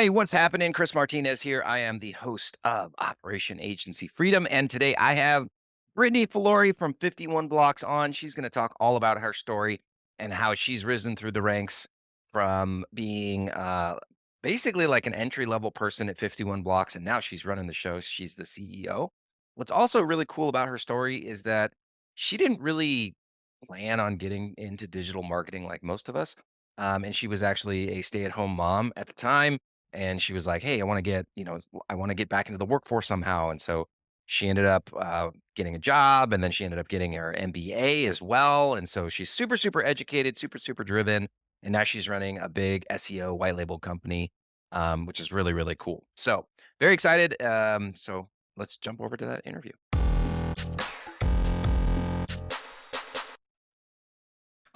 Hey, what's happening? Chris Martinez here. I am the host of Operation Agency Freedom. And today I have Brittany Filori from 51 Blocks on. She's going to talk all about her story and how she's risen through the ranks from being basically like an entry level person at 51 Blocks. And now she's running the show. She's the CEO. What's also really cool about her story is that she didn't really plan on getting into digital marketing like most of us. And she was actually a stay at home mom at the time, and she was like, "Hey, I want to get, I want to get back into the workforce somehow." And so she ended up getting a job, and then she ended up getting her MBA as well. And so she's super, super educated, super, super driven, and now she's running a big SEO white label company, which is really, really cool. So very excited. So let's jump over to that interview.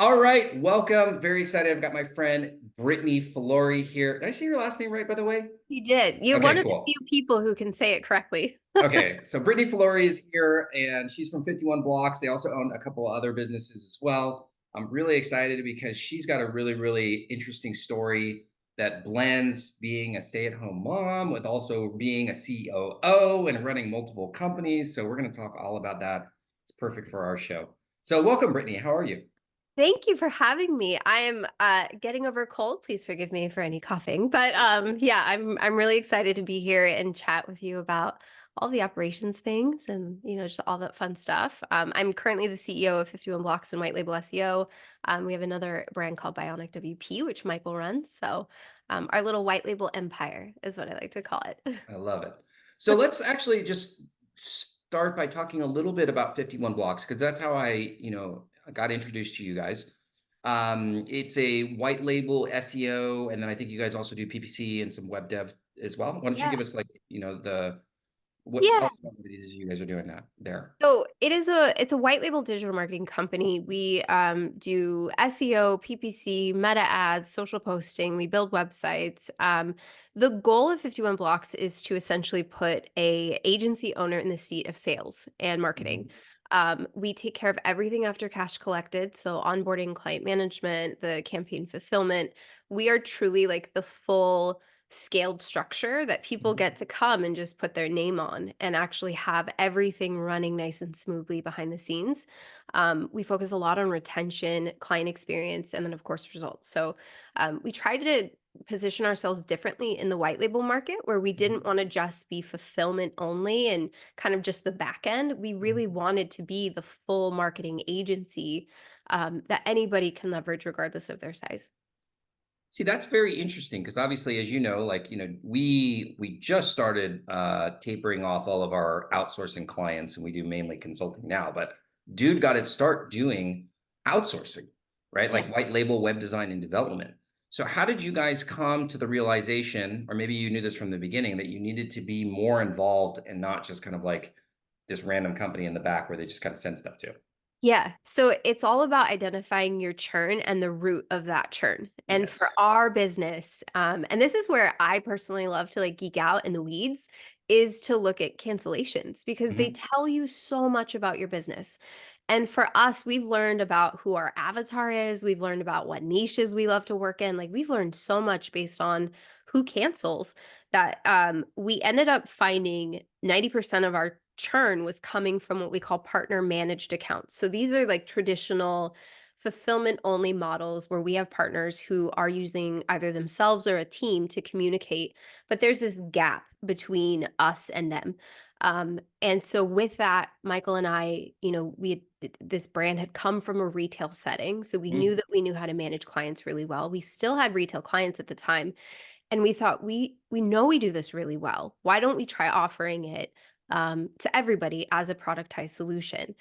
All right, welcome. Very excited. I've got my friend Brittany Filori here. Did I say your last name right, by the way? You did. You're one Okay, of the cool. few people who can say it correctly. Okay, so Brittany Filori is here, and she's from 51 Blocks. They also own a couple of other businesses as well. I'm really excited because she's got a really, really interesting story that blends being a stay-at-home mom with also being a COO and running multiple companies. So we're going to talk all about that. It's perfect for our show. So welcome, Brittany. How are you? Thank you for having me. I am getting over a cold. Please forgive me for any coughing. But yeah, I'm really excited to be here and chat with you about all the operations things and just all that fun stuff. I'm currently the CEO of 51 Blocks and White Label SEO. We have another brand called Bionic WP, which Michael runs. So our little white label empire is what I like to call it. I love it. So let's actually just start by talking a little bit about 51 Blocks because that's how I got introduced to you guys. It's a white label SEO, and then I think you guys also do PPC and some web dev as well. Why don't you Yeah. give us like, tell Yeah. us about what it is you guys are doing that there. So it's a white label digital marketing company. We do SEO, PPC, meta ads, social posting. We build websites. The goal of 51 Blocks is to essentially put a agency owner in the seat of sales and marketing. Mhm. We take care of everything after cash collected, so onboarding, client management, the campaign fulfillment. We are truly like the full scaled structure that people Mhm. get to come and just put their name on and actually have everything running nice and smoothly behind the scenes. We focus a lot on retention, client experience, and then, of course, results. So we try to position ourselves differently in the white label market where we didn't Mhm. want to just be fulfillment only and kind of just the back end. We really Mhm. wanted to be the full marketing agency that anybody can leverage regardless of their size. See, that's very interesting because obviously, as you know, we just started tapering off all of our outsourcing clients, and we do mainly consulting now. But dude got its start doing outsourcing, right? Yeah. Like white label web design and development. So, how did you guys come to the realization, or maybe you knew this from the beginning, that you needed to be more involved and not just kind of like this random company in the back where they just kind of send stuff to? Yeah. So it's all about identifying your churn and the root of that churn. And for Yes. our business, and this is where I personally love to like geek out in the weeds, is to look at cancellations because they Hmm. tell you so much about your business. And for us, we've learned about who our avatar is. We've learned about what niches we love to work in. Like we've learned so much based on who cancels that we ended up finding 90% of our churn was coming from what we call partner managed accounts. So these are like traditional fulfillment only models where we have partners who are using either themselves or a team to communicate, but there's this gap between us and them. And so with that, Michael and I, this brand had come from a retail setting. So we knew that we knew how to manage clients really well. We still had retail clients at the time, and we thought we know we do this really well. Why don't we try offering it to everybody as a productized solution?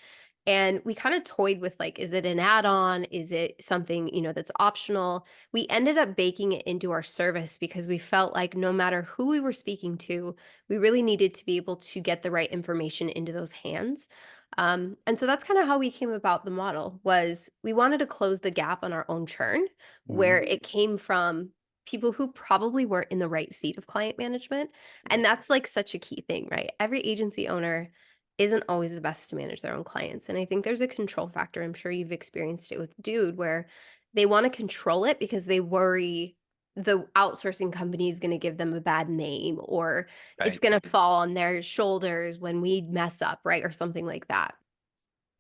And we kind of toyed with like, is it an add-on? Is it something, that's optional? We ended up baking it into our service because we felt like no matter who we were speaking to, we really needed to be able to get the right information into those hands. And so that's kind of how we came about the model was we wanted to close the gap on our own churn where Hmm. it came from people who probably weren't in the right seat of client management. And that's like such a key thing, right? Every agency owner isn't always the best to manage their own clients. And I think there's a control factor. I'm sure you've experienced it with Dude, where they want to control it because they worry the outsourcing company is going to give them a bad name, or it's Right. going to fall on their shoulders when we mess up, right? Or something like that.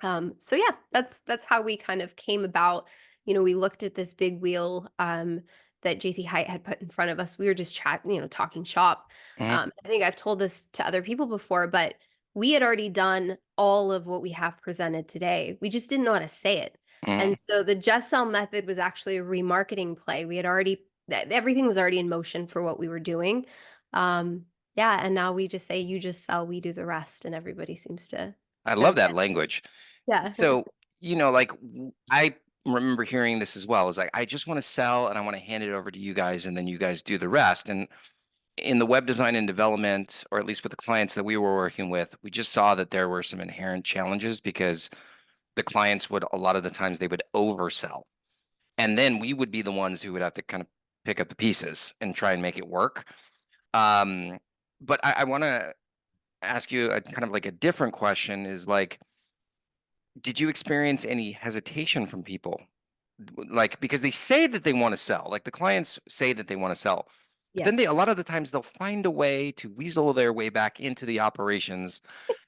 So yeah, that's how we kind of came about. We looked at this big wheel that JC Height had put in front of us. We were just chatting, talking shop. Mhm. I think I've told this to other people before, but we had already done all of what we have presented today. We just didn't know how to say it. Mhm. And so the just sell method was actually a remarketing play. We had already everything was already in motion for what we were doing. Yeah, and now we just say you just sell, we do the rest, and everybody seems to I kind love of that get. language. Yeah, it's So, like, I remember hearing this as well. Is like, I just want to sell and I want to hand it over to you guys, and then you guys do the rest. And in the web design and development, or at least with the clients that we were working with, we just saw that there were some inherent challenges because the clients would, a lot of the times, they would oversell. And then we would be the ones who would have to kind of pick up the pieces and try and make it work. Um, but I want to ask you a kind of like a different question is like, did you experience any hesitation from people? Like, because they say that they want to sell, like the clients say that they want to sell, but then yes. a lot of the times they'll find a way to weasel their way back into the operations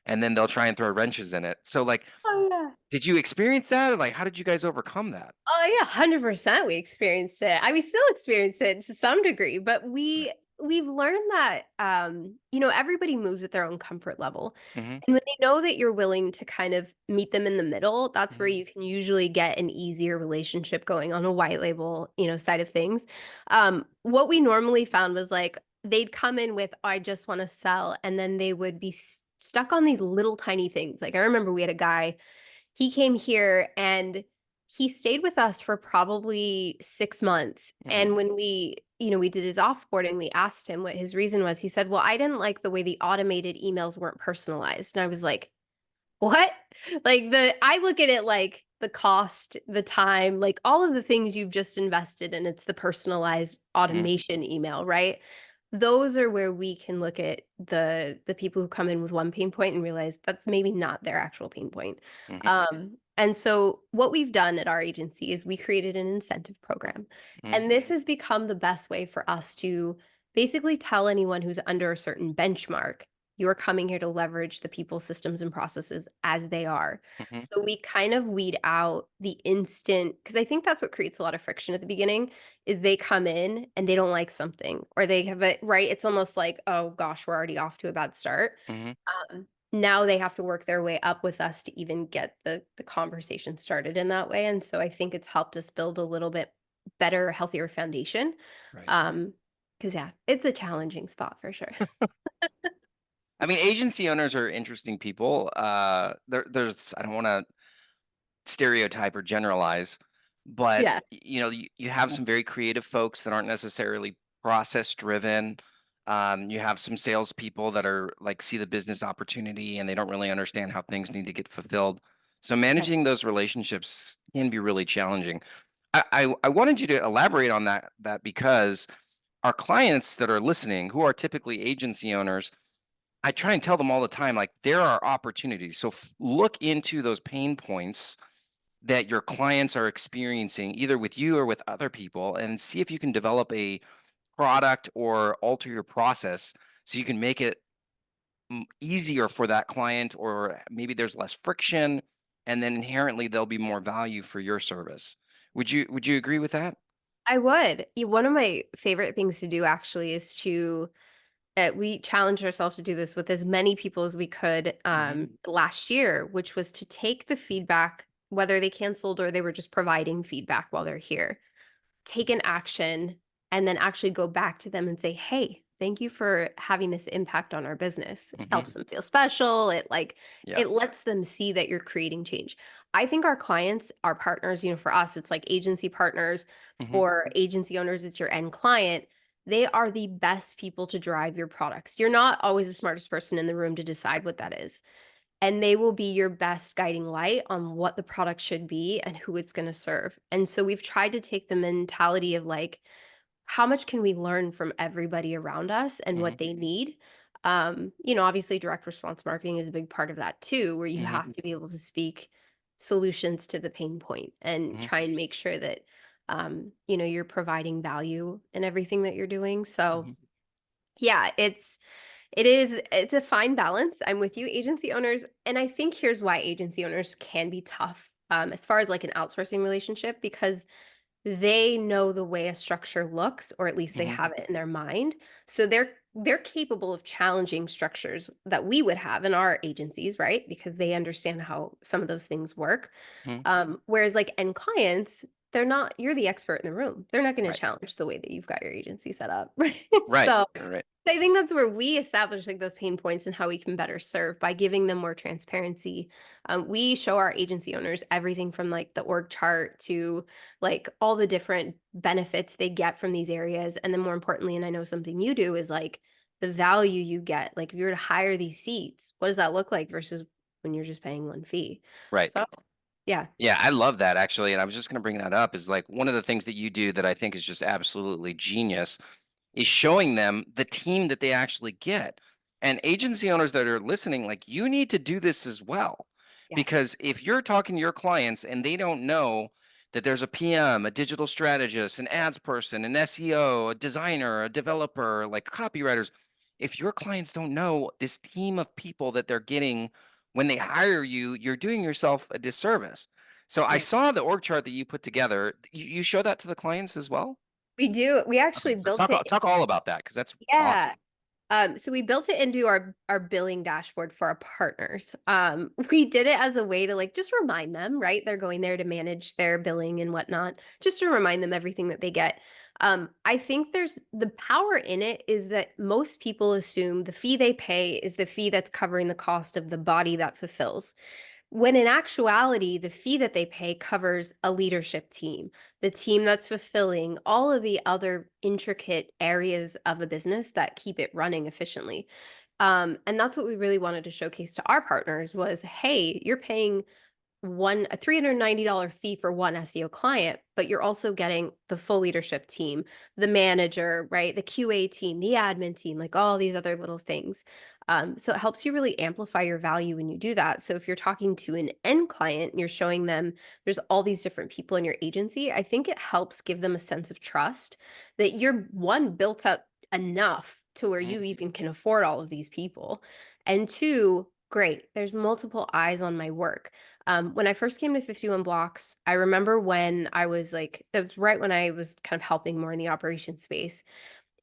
and then they'll try and throw wrenches in it. So, like, Oh, yeah. did you experience that? Or like, how did you guys overcome that? Oh, yeah, 100% we experienced it. We still experience it to some degree, but Right. we've learned that, everybody moves at their own comfort level. Mm-hmm. And when they know that you're willing to kind of meet them in the middle, that's where Mm-hmm. you can usually get an easier relationship going on a white label, side of things. What we normally found was like they'd come in with, "I just want to sell," and then they would be stuck on these little tiny things. Like I remember we had a guy, he came here and he stayed with us for probably 6 months, Mm-hmm. and when we did his offboarding, we asked him what his reason was. He said, "Well, I didn't like the way the automated emails weren't personalized." And I was like, "What?" Like, I look at it like the cost, the time, like, all of the things you've just invested in, it's the personalized Mm-hmm. automation email, right? Those are where we can look at the people who come in with one pain point and realize that's maybe not their actual pain point. Mm-hmm. And so what we've done at our agency is we created an incentive program. Mm-hmm. And this has become the best way for us to basically tell anyone who's under a certain benchmark, you're coming here to leverage the people, systems, and processes as they are. Mm-hmm. So we kind of weed out the instant, because I think that's what creates a lot of friction at the beginning, is they come in and they don't like something, or they have it right. It's almost like, oh gosh, we're already off to a bad start. Mm-hmm. Now they have to work their way up with us to even get the conversation started in that way. And so I think it's helped us build a little bit better, healthier foundation. Right. Um, because yeah, it's a challenging spot for sure. I mean, agency owners are interesting people. There's, I don't want to stereotype or generalize, but Yeah. you have some very creative folks that aren't necessarily process driven. You have some salespeople that are like see the business opportunity and they don't really understand how things need to get fulfilled. So Right. managing those relationships can be really challenging. I wanted you to elaborate on that because our clients that are listening, who are typically agency owners, I try and tell them all the time, like there are opportunities. So look into those pain points that your clients are experiencing either with you or with other people and see if you can develop a product or alter your process so you can make it easier for that client, or maybe there's less friction and then inherently there'll be more value for your service. Would you agree with that? I would. One of my favorite things to do actually is to we challenged ourselves to do this with as many people as we could Hmm. last year, which was to take the feedback, whether they canceled or they were just providing feedback while they're here, take an action, and then actually go back to them and say, "Hey, thank you for having this impact on our business." It Hmm. helps them feel special. Yeah. It lets them see that you're creating change. I think our clients, our partners, for us, it's like agency partners. Hmm. For agency owners, it's your end client. They are the best people to drive your products. You're not always the smartest person in the room to decide what that is, and they will be your best guiding light on what the product should be and who it's going to serve. And so we've tried to take the mentality of like, how much can we learn from everybody around us and Hmm. what they need? Obviously direct response marketing is a big part of that too, where you Hmm. have to be able to speak solutions to the pain point and Hmm. try and make sure that you're providing value in everything that you're doing. So Mhm. yeah, it's a fine balance. I'm with you, agency owners, and I think here's why agency owners can be tough, as far as like an outsourcing relationship, because they know the way a structure looks, or at least they Mhm. have it in their mind. So they're capable of challenging structures that we would have in our agencies, right? Because they understand how some of those things work. Mhm. Whereas like end clients, they're not, you're the expert in the room. They're not going to Right. challenge the way that you've got your agency set up. Right. Right. So Right. I think that's where we establish like those pain points and how we can better serve by giving them more transparency. We show our agency owners everything from like the org chart to like all the different benefits they get from these areas. And then more importantly, and I know something you do is like the value you get. Like if you were to hire these seats, what does that look like versus when you're just paying one fee? Right. So yeah, Yeah, I love that actually, and I was just going to bring that up is like one of the things that you do that I think is just absolutely genius is showing them the team that they actually get. And agency owners that are listening, like you need to do this as well. yes. Because if you're talking to your clients and they don't know that there's a PM, a digital strategist, an ads person, an SEO, a designer, a developer, like copywriters, if your clients don't know this team of people that they're getting when they hire you, you're doing yourself a disservice. So I Yeah. saw the org chart that you put together. You show that to the clients as well? We do. We Okay, actually so built it. talk all about that because that's Yeah. awesome. So we built it into our billing dashboard for our partners. We did it as a way to like just remind them, right? They're going there to manage their billing and whatnot, just to remind them everything that they get. I think there's the power in it is that most people assume the fee they pay is the fee that's covering the cost of the body that fulfills. When in actuality, the fee that they pay covers a leadership team, the team that's fulfilling all of the other intricate areas of a business that keep it running efficiently. And that's what we really wanted to showcase to our partners was, hey, you're paying one a $390 fee for one SEO client, but you're also getting the full leadership team, the manager, right? The QA team, the admin team, like all these other little things. So it helps you really amplify your value when you do that. So if you're talking to an end client and you're showing them there's all these different people in your agency, I think it helps give them a sense of trust that you're one built up enough to where Mhm. you even can afford all of these people. And two, great, there's multiple eyes on my work. When I first came to 51 Blocks, I remember when I was like, that was right when I was kind of helping more in the operation space.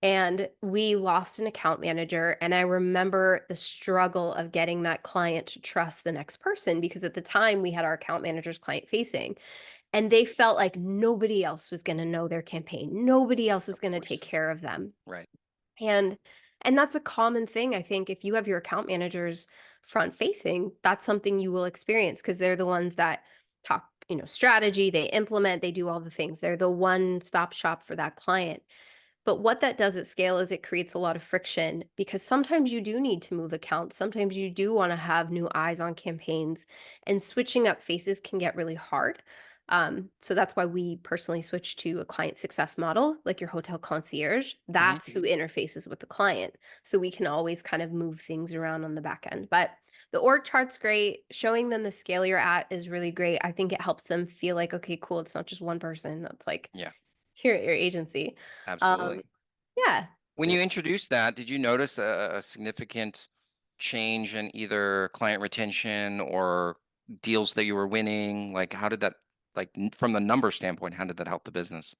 And we lost an account manager. And I remember the struggle of getting that client to trust the next person because at the time we had our account managers client facing and they felt like nobody else was going to know their campaign. Nobody else was Of going to take course. care of them. Right. And that's a common thing, I think, if you have your account managers front facing, that's something you will experience because 'cause they're the ones that talk, strategy, they implement, they do all the things. They're the one-stop shop for that client. But what that does at scale is it creates a lot of friction because sometimes you do need to move accounts. Sometimes you do want to have new eyes on campaigns, and switching up faces can get really hard. So that's why we personally switched to a client success model, like your hotel concierge. Mhm. That's who interfaces with the client. So we can always kind of move things around on the back end. But the org chart's great. Showing them the scale you're at is really great. I think it helps them feel like, okay, cool, it's not just one person that's like Yeah, here at your agency. Um, absolutely. yeah. When So you introduced that, did you notice a significant change in either client retention or deals that you were winning? Like, how did that, like, from the number standpoint, how did that help the business?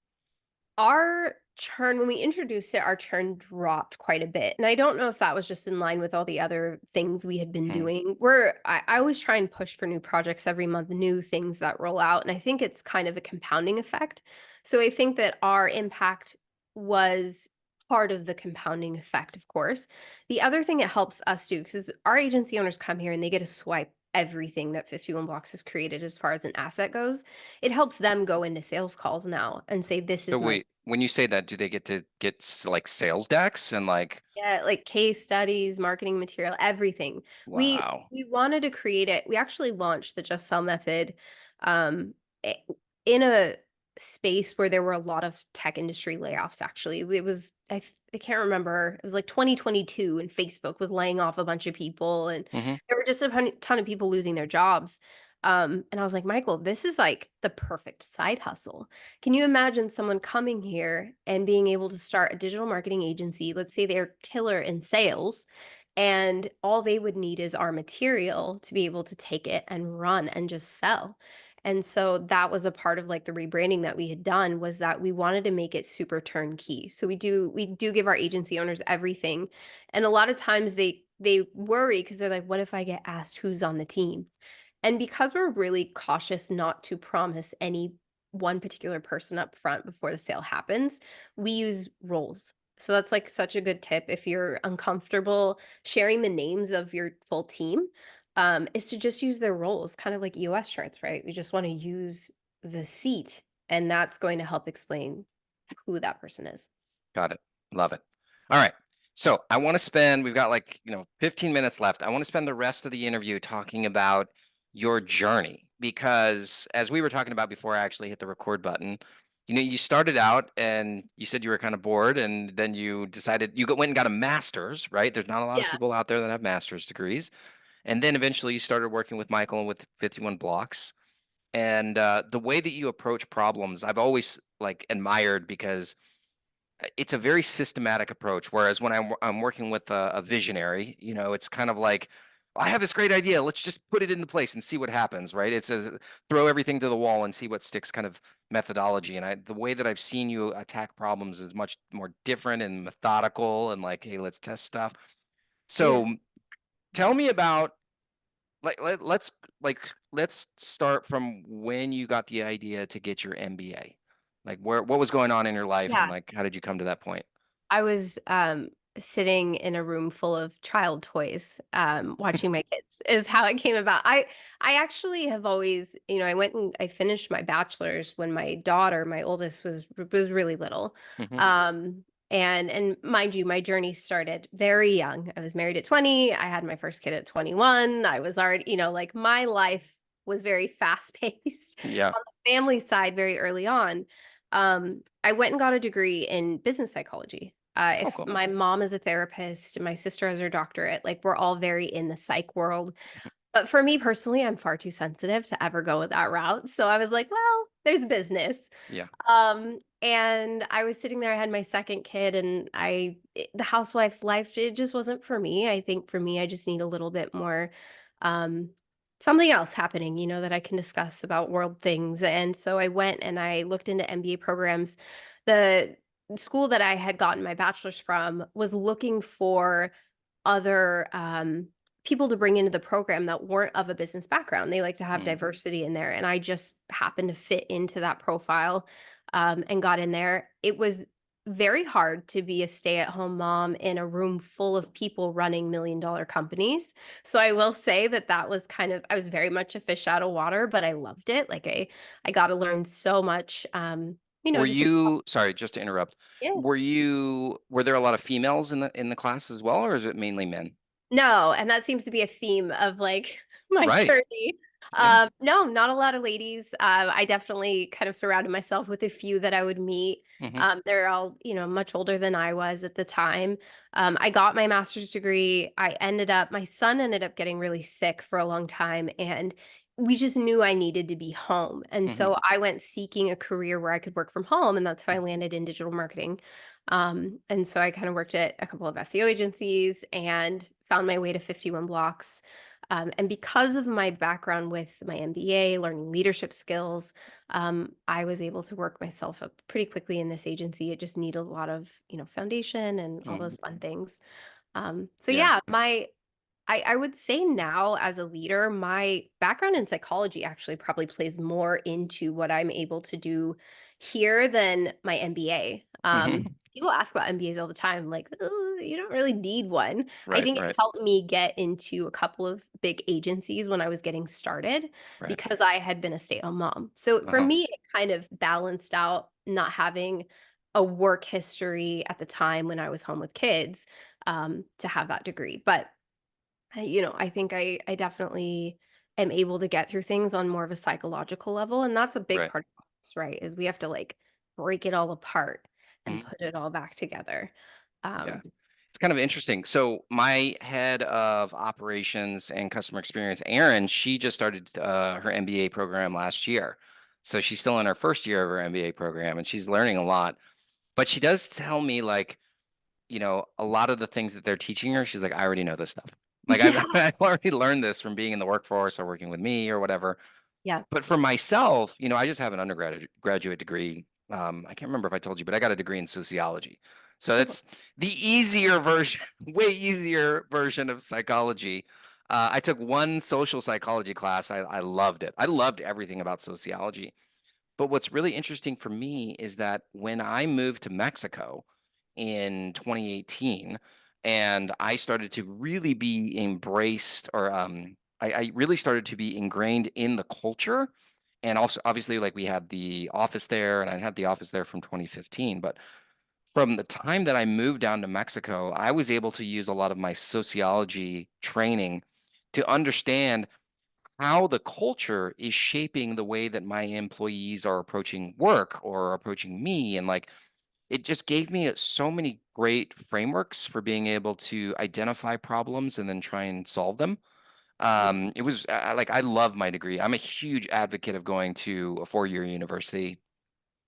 our churn, when we introduced it, our churn dropped quite a bit. And I don't know if that was just in line with all the other things we had been Mhm. doing. I always try and push for new projects every month, new things that roll out. And I think it's kind of a compounding effect. So I think that our impact was part of the compounding effect, of course. The other thing it helps us do, because our agency owners come here and they get to swipe everything that 51 Blocks has created as far as an asset goes. It helps them go into sales calls now and say, this So is my wait, when you say that, do they get to get like sales decks and like, yeah, like case studies, marketing material, everything. wow. We wanted to create it. We actually launched the Just Sell method um i- in a space where there were a lot of tech industry layoffs actually. It was I can't remember. It was like 2022 and Facebook was laying off a bunch of people and Hmm. there were just a ton of people losing their jobs. And I was like, Michael, this is like the perfect side hustle. Can you imagine someone coming here and being able to start a digital marketing agency? Let's say they're killer in sales, and all they would need is our material to be able to take it and run and just sell. And so that was a part of like the rebranding that we had done, was that we wanted to make it super turnkey. So we do give our agency owners everything. And a lot of times they worry because they're like, what if I get asked who's on the team? And because we're really cautious not to promise any one particular person up front before the sale happens, we use roles. So that's like such a good tip if you're uncomfortable sharing the names of your full team, is to just use their roles, kind of like EOS charts, right? We just want to use the seat, and that's going to help explain who that person is. Got it. Love it. All right. So I want to spend, we've got like, 15 minutes left. I want to spend the rest of the interview talking about your journey because as we were talking about before I actually hit the record button, you started out and you said you were kind of bored and then you decided went and got a master's, right? There's not a lot of Yeah. people out there that have master's degrees. And then eventually you started working with Michael and with 51 Blocks. And the way that you approach problems, I've always like admired because it's a very systematic approach. Whereas when I'm working with a visionary, it's kind of like, I have this great idea. Let's just put it into place and see what happens, right? It's a throw everything to the wall and see what sticks kind of methodology. And the way that I've seen you attack problems is much more different and methodical and like, hey, let's test stuff. Yeah. So tell me about like let's start from when you got the idea to get your MBA. Like what was going on in your life and Yeah. like how did you come to that point? I was, sitting in a room full of child toys, watching my kids is how it came about. I actually have always, I went and I finished my bachelor's when my daughter, my oldest, was really little. Mhm. And mind you, my journey started very young. I was married at 20. I had my first kid at 21. I was already, like my life was very fast paced Yeah. on the family side very early on. I went and got a degree in business psychology. Oh, If cool. my mom is a therapist, my sister has her doctorate, like we're all very in the psych world. But for me personally, I'm far too sensitive to ever go that route. So I was like, well, there's business. Yeah. And I was sitting there, I had my second kid, and the housewife life, it just wasn't for me. I think for me, I just need a little bit more, um, something else happening, that I can discuss about world things. And so I went and I looked into MBA programs. The school that I had gotten my bachelor's from was looking for other people to bring into the program that weren't of a business background. They like to have Mm. diversity in there. And I just happened to fit into that profile, and got in there. It was very hard to be a stay at home mom in a room full of people running $1 million companies. So I will say that that was kind of, I was very much a fish out of water, but I loved it. Like I got to learn so much, Were just, you, sorry, just to interrupt. yeah. Were there a lot of females in the class as well, or is it mainly men? No, and that seems to be a theme of, like, my Right. journey. Yeah. No, not a lot of ladies. I definitely kind of surrounded myself with a few that I would meet. Hmm. They're all, much older than I was at the time. I got my master's degree. My son ended up getting really sick for a long time, and we just knew I needed to be home. And Hmm. so I went seeking a career where I could work from home, and that's how I landed in digital marketing. And so I kind of worked at a couple of SEO agencies and found my way to 51 Blocks. And because of my background with my MBA, learning leadership skills, I was able to work myself up pretty quickly in this agency. It just needed a lot of, foundation and all Hmm. those fun things. So Yeah. yeah, I would say now as a leader, my background in psychology actually probably plays more into what I'm able to do here than my MBA. Hmm. People ask about MBAs all the time, like, "Ooh, you don't really need one." I Right. think it Right. helped me get into a couple of big agencies when I was getting started Right. because I had been a stay-at-home mom. So for Uh-huh. me, it kind of balanced out not having a work history at the time when I was home with kids, to have that degree. But I think I definitely am able to get through things on more of a psychological level, and that's a big Right. part of this, right? Is we have to like break it all apart and Mhm. put it all back together. Yeah. Um, kind of interesting. So my head of operations and customer experience, Erin, she just started her MBA program last year. So she's still in her first year of her MBA program and she's learning a lot. But she does tell me like, a lot of the things that they're teaching her, she's like, I already know this stuff. Like I've, Yeah. I've already learned this from being in the workforce or working with me or whatever. Yeah. But for myself, I just have an undergraduate graduate degree. I can't remember if I told you, but I got a degree in sociology. So Oh, that's the easier version, way easier version of psychology. I took one social psychology class. I loved it. I loved everything about sociology. But what's really interesting for me is that when I moved to Mexico in 2018, and I started to really be embraced, or I really started to be ingrained in the culture. And also, obviously, like we had the office there, and I had the office there from 2015. But from the time that I moved down to Mexico, I was able to use a lot of my sociology training to understand how the culture is shaping the way that my employees are approaching work or approaching me. And like, it just gave me so many great frameworks for being able to identify problems and then try and solve them. yeah. It was like, I love my degree. I'm a huge advocate of going to a 4-year university.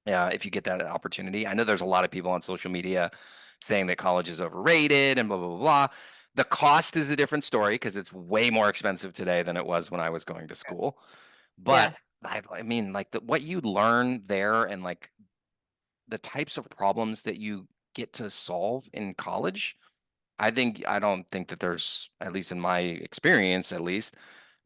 If you get that opportunity, I know there's a lot of people on social media saying that college is overrated and blah, blah, blah, blah. The cost is a different story because it's way more expensive today than it was when I was going to school. But Yeah. I mean, like what you learn there and like the types of problems that you get to solve in college, I don't think that there's, at least in my experience, at least,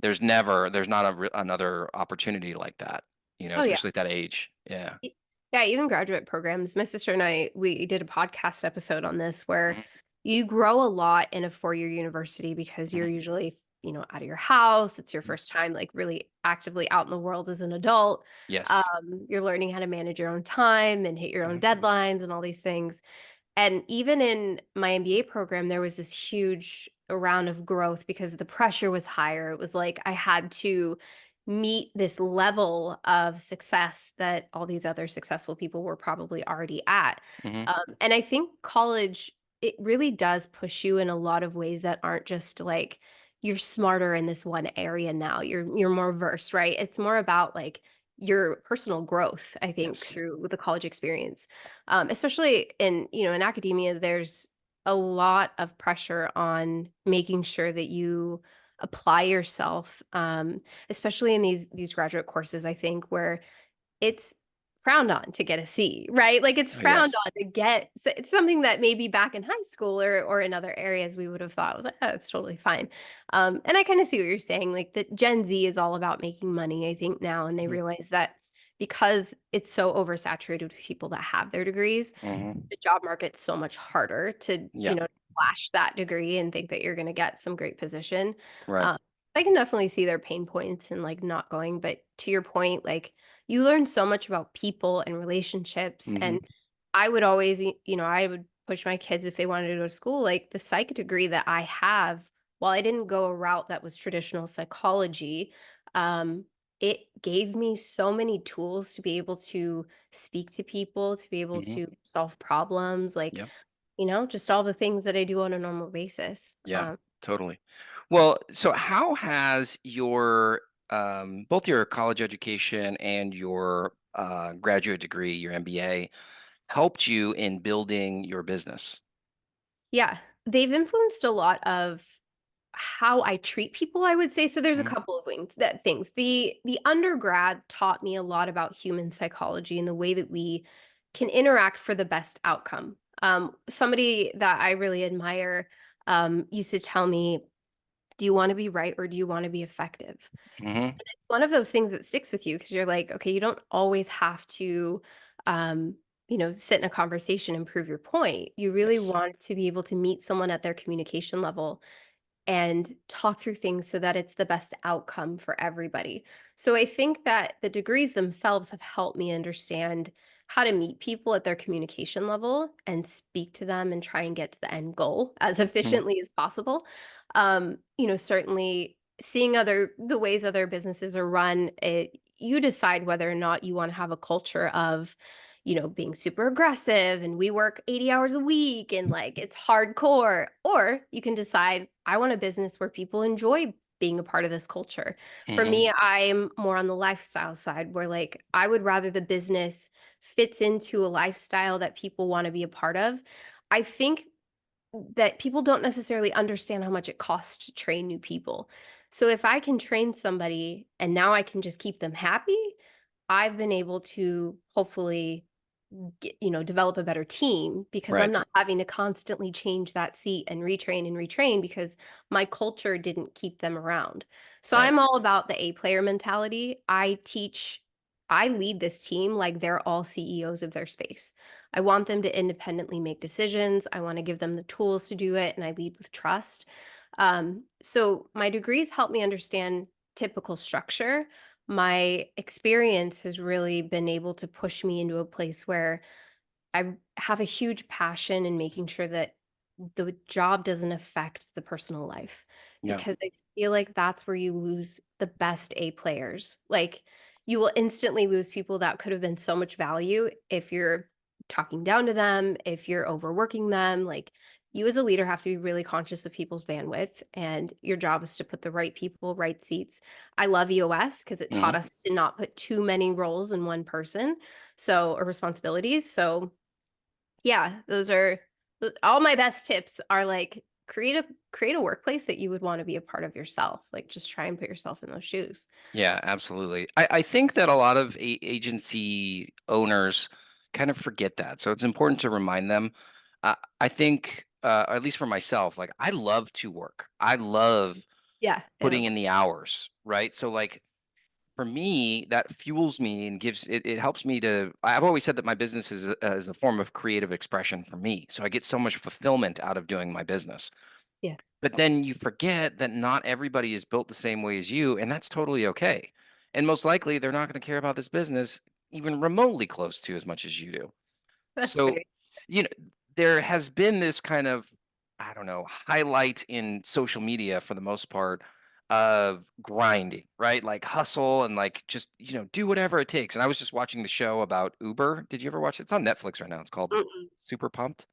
there's not another opportunity like that, Oh, yeah. especially at that age. Yeah. Y Yeah, even graduate programs. My sister and I, we did a podcast episode on this where Mhm, you grow a lot in a four-year university because you're mhm, usually, out of your house. It's your mhm. first time, like, really actively out in the world as an adult. Yes. You're learning how to manage your own time and hit your own Mhm, deadlines and all these things. And even in my MBA program, there was this huge round of growth because the pressure was higher. It was like I had to meet this level of success that all these other successful people were probably already at. mhm. And I think college, it really does push you in a lot of ways that aren't just like you're smarter in this one area now. You're more versed, right? It's more about like your personal growth, I think, Yes. through the college experience. Especially in academia, there's a lot of pressure on making sure that you apply yourself, especially in these graduate courses, I think, where it's frowned on to get a C, right? Like, it's Oh, frowned yes. on to get so it's something that maybe back in high school or in other areas we would have thought was like, "Oh, it's totally fine." And I kinda see what you're saying, like, that Gen Z is all about making money, I think, now, and they Mhm, realize that because it's so oversaturated with people that have their degrees, mhm. the job market's so much harder to, Yeah. flash that degree and think that you're gonna get some great position. Right. Um, I can definitely see their pain points and, like, not going, but to your point, like, you learn so much about people and relationships, Mhm, and I would always, I would push my kids if they wanted to go to school, like, the psych degree that I have, while I didn't go a route that was traditional psychology, um, it gave me so many tools to be able to speak to people, to be able mhm. to solve problems, like, Yep. just all the things that I do on a normal basis. Yeah, totally. Well, so how has your both your college education and your graduate degree, your MBA, helped you in building your business? Yeah, they've influenced a lot of how I treat people, I would say. So there's a Mhm, couple of things. The undergrad taught me a lot about human psychology and the way that we can interact for the best outcome. Somebody that I really admire used to tell me, "Do you want to be right or do you want to be effective?" mhm. It's one of those things that sticks with you because you're like, okay, you don't always have to, sit in a conversation and prove your point. You really Yes. want to be able to meet someone at their communication level and talk through things so that it's the best outcome for everybody. So I think that the degrees themselves have helped me understand how to meet people at their communication level and speak to them and try and get to the end goal as Mhm, efficiently as possible. Certainly seeing the ways other businesses are run, you decide whether or not you want to have a culture of being super aggressive and we work 80 hours a week and like it's hardcore. Or you can decide, I want a business where people enjoy being a part of this culture. For Hmm. me, I'm more on the lifestyle side where like I would rather the business fits into a lifestyle that people want to be a part of. I think that people don't necessarily understand how much it costs to train new people. So if I can train somebody and now I can just keep them happy, I've been able to hopefully develop a better team because I'm Right. not having to constantly change that seat and retrain because my culture didn't keep them around. So Right. I'm all about the A player mentality. I lead this team like they're all CEOs of their space. I want them to independently make decisions. I want to give them the tools to do it, and I lead with trust. So my degrees help me understand typical structure. My experience has really been able to push me into a place where I have a huge passion in making sure that the job doesn't affect the personal life Yeah. because I feel like that's where you lose the best A players. Like you will instantly lose people that could have been so much value if you're talking down to them, if you're overworking them. Like you as a leader have to be really conscious of people's bandwidth and your job is to put the right people, right seats. I love EOS because it taught Hmm. us to not put too many roles in one person. So, or responsibilities. So yeah, those are all my best tips are like create a workplace that you would want to be a part of yourself. Like just try and put yourself in those shoes. Yeah, absolutely. I think that a lot of agency owners kind of forget that. So it's important to remind them. I think, at least for myself, like I love to work. I love Yeah, I putting love in the hours, right? So like for me, that fuels me and it helps me to. I've always said that my business is a form of creative expression for me. So I get so much fulfillment out of doing my business. yeah. But then you forget that not everybody is built the same way as you, and that's totally okay. And most likely, they're not going to care about this business even remotely close to as much as you do. That's So, very you know, there has been this kind of, I don't know, highlight in social media for the most part of grinding, right? Like hustle and like just, do whatever it takes. And I was just watching the show about Uber. Did you ever watch it? It's on Netflix right now. It's called Mm-mm. Super Pumped.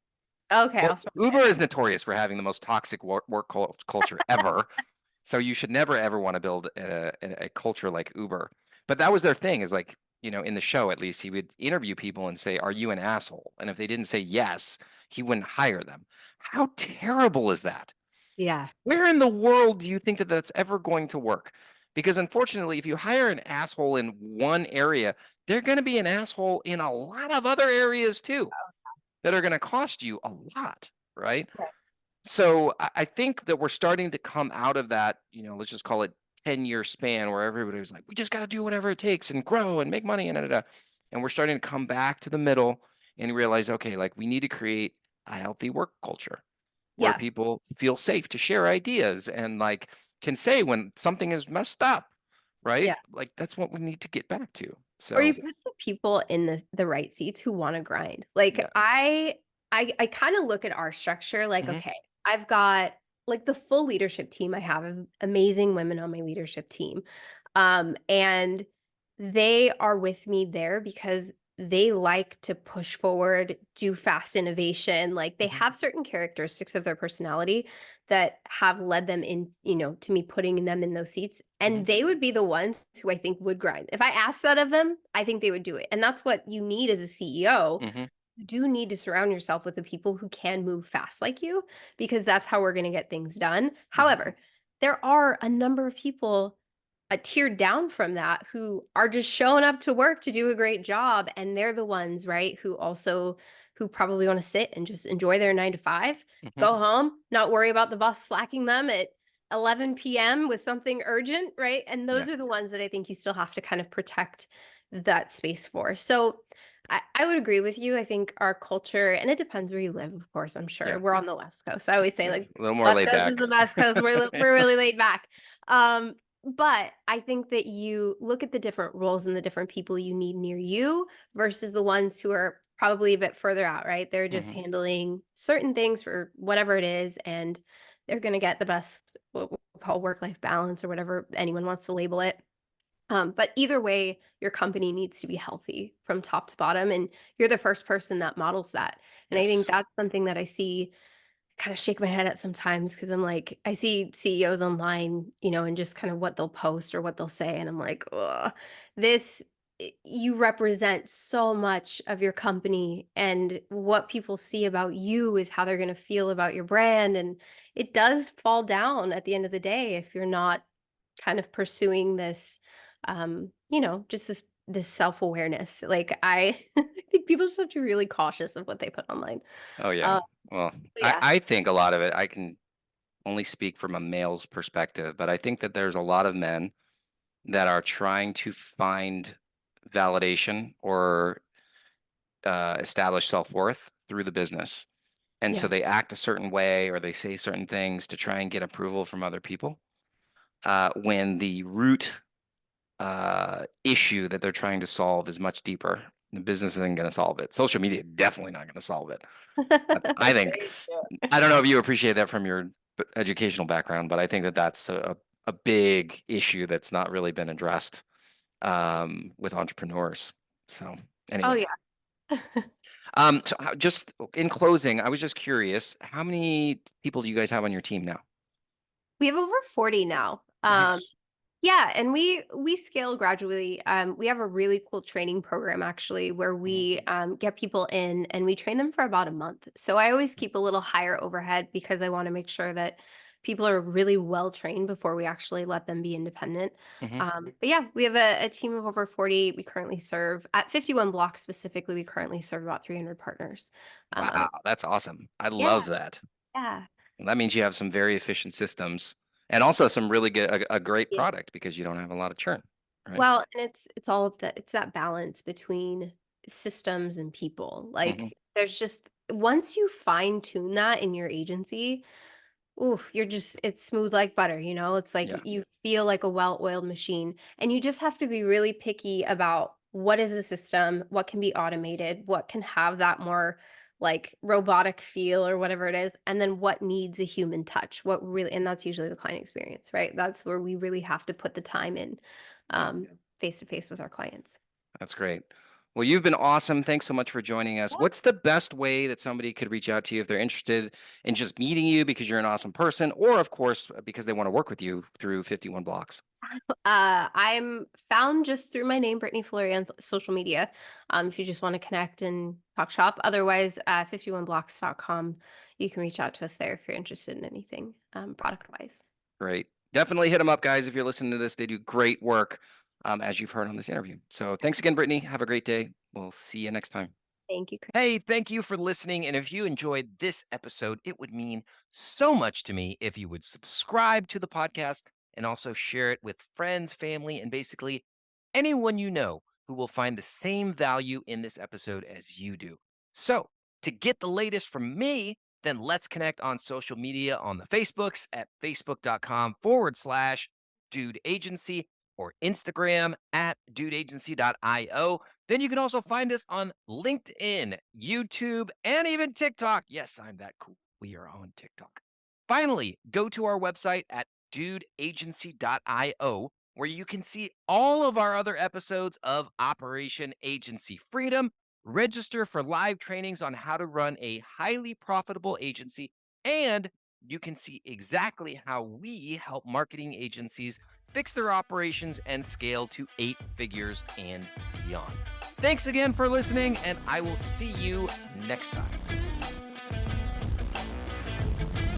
Okay, Well, I'll try Uber it. is notorious for having the most toxic culture ever. So you should never ever want to build a culture like Uber. But that was their thing is like, in the show at least, he would interview people and say, "Are you an asshole?" And if they didn't say yes, he wouldn't hire them. How terrible is that? Yeah. Where in the world do you think that that's ever going to work? Because unfortunately, if you hire an asshole in one area, they're going to be an asshole in a lot of other areas too that are going to cost you a lot, right? Right. So I think that we're starting to come out of that, let's just call it 10-year span where everybody was like, we just got to do whatever it takes and grow and make money and da, da, da. And we're starting to come back to the middle and realize, okay, like we need to create a healthy work culture where Yeah. people feel safe to share ideas and like can say when something is messed up, right? Yeah. Like that's what we need to get back to. Or you So, put the people in the right seats who wanna grind. Like, yeah. I kinda look at our structure like, Hmm. okay, I've got, like, the full leadership team I have of amazing women on my leadership team, and they are with me there because they like to push forward, do fast innovation, like, they Hmm. have certain characteristics of their personality that have led them in, to me putting them in those seats, Hmm. and they would be the ones who I think would grind. If I asked that of them, I think they would do it, and that's what you need as a CEO. Hmm. You do need to surround yourself with the people who can move fast like you, because that's how we're gonna get things done. Hmm. However, there are a number of people a tier down from that who are just showing up to work to do a great job, and they're the ones, right, who probably wanna sit and just enjoy their 9 to 5, Hmm. go home, not worry about the boss slacking them at 11 PM with something urgent, right? And Yeah. those are the ones that I think you still have to kind of protect that space for. So, I would agree with you. I think our culture and it depends where you live, of course, I'm sure. Yeah. We're on the West Coast. I always say, Yeah. like, A little more West laid Coast is back. the best coast. We're really laid back. But I think that you look at the different roles and the different people you need near you versus the ones who are probably a bit further out, right? They're just Hmm. handling certain things for whatever it is, and they're gonna get the best what we call work-life balance or whatever anyone wants to label it. But either way, your company needs to be healthy from top to bottom, and you're the first person that models that. And I think Yes. that's something that I see kinda shake my head at sometimes because 'cause I'm like, I see CEOs online, and just kind of what they'll post or what they'll say, and I'm like, "Ugh, this you represent so much of your company, and what people see about you is how they're gonna feel about your brand, and it does fall down at the end of the day if you're not kind of pursuing this, just this self-awareness." Like, I I think people just have to be really cautious of what they put online. Oh, yeah. Uh, Well, but I yeah. I think a lot of it I can only speak from a male's perspective, but I think that there's a lot of men that are trying to find validation or establish self-worth through the business. And so Yeah. they act a certain way or they say certain things to try and get approval from other people. When the root issue that they're trying to solve is much deeper. The business isn't going to solve it. Social media definitely not going to solve it. I think Very true. I don't know if you appreciate that from your educational background, but I think that that's a big issue that's not really been addressed with entrepreneurs. So, Oh, anyways, yeah. just in closing, I was just curious, how many people do you guys have on your team now? We have over 40 now. Nice. Yeah, and we scale gradually. We have a really cool training program actually where Mhm. we get people in and we train them for about a month. So I always keep a little higher overhead because I want to make sure that people are really well trained before we actually let them be independent. Mhm. But yeah, we have a team of over 40. We currently serve at 51 blocks specifically. We currently serve about 300 partners. Wow, that's awesome. I Yeah, love that. yeah. Well, that means you have some very efficient systems and also some really good a great Yeah. product because you don't have a lot of churn, right? Well, and it's all of it's that balance between systems and people. Mhm. Like there's just once you fine tune that in your agency, ooh, it's smooth like butter, It's like Yeah. you feel like a well-oiled machine. And you just have to be really picky about what is a system, what can be automated, what can have that more like robotic feel or whatever it is, and then what needs a human touch. What really and that's usually the client experience, right? That's where we really have to put the time in face to face with our clients. That's great. Well, you've been awesome. Thanks so much for joining us. What's the best way that somebody could reach out to you if they're interested in just meeting you because you're an awesome person, or of course, because they want to work with you through 51 blocks? I'm found just through my name, Brittany Filori, on social media. If you just want to connect and talk shop. Otherwise, 51blocks.com. You can reach out to us there if you're interested in anything product wise. Great. Definitely hit them up, guys. If you're listening to this, they do great work, as you've heard on this interview. So thanks again, Brittany. Have a great day. We'll see you next time. Thank you, Chris. Hey, thank you for listening. And if you enjoyed this episode, it would mean so much to me if you would subscribe to the podcast and also share it with friends, family, and basically anyone you know who will find the same value in this episode as you do. So, to get the latest from me, then let's connect on social media on the Facebooks at facebook.com/dude agency or Instagram at dudeagency.io. Then you can also find us on LinkedIn, YouTube, and even TikTok. Yes, I'm that cool. We are on TikTok. Finally, go to our website at dudeagency.io where you can see all of our other episodes of Operation Agency Freedom, register for live trainings on how to run a highly profitable agency, and you can see exactly how we help marketing agencies fix their operations and scale to 8 figures and beyond. Thanks again for listening, and I will see you next time.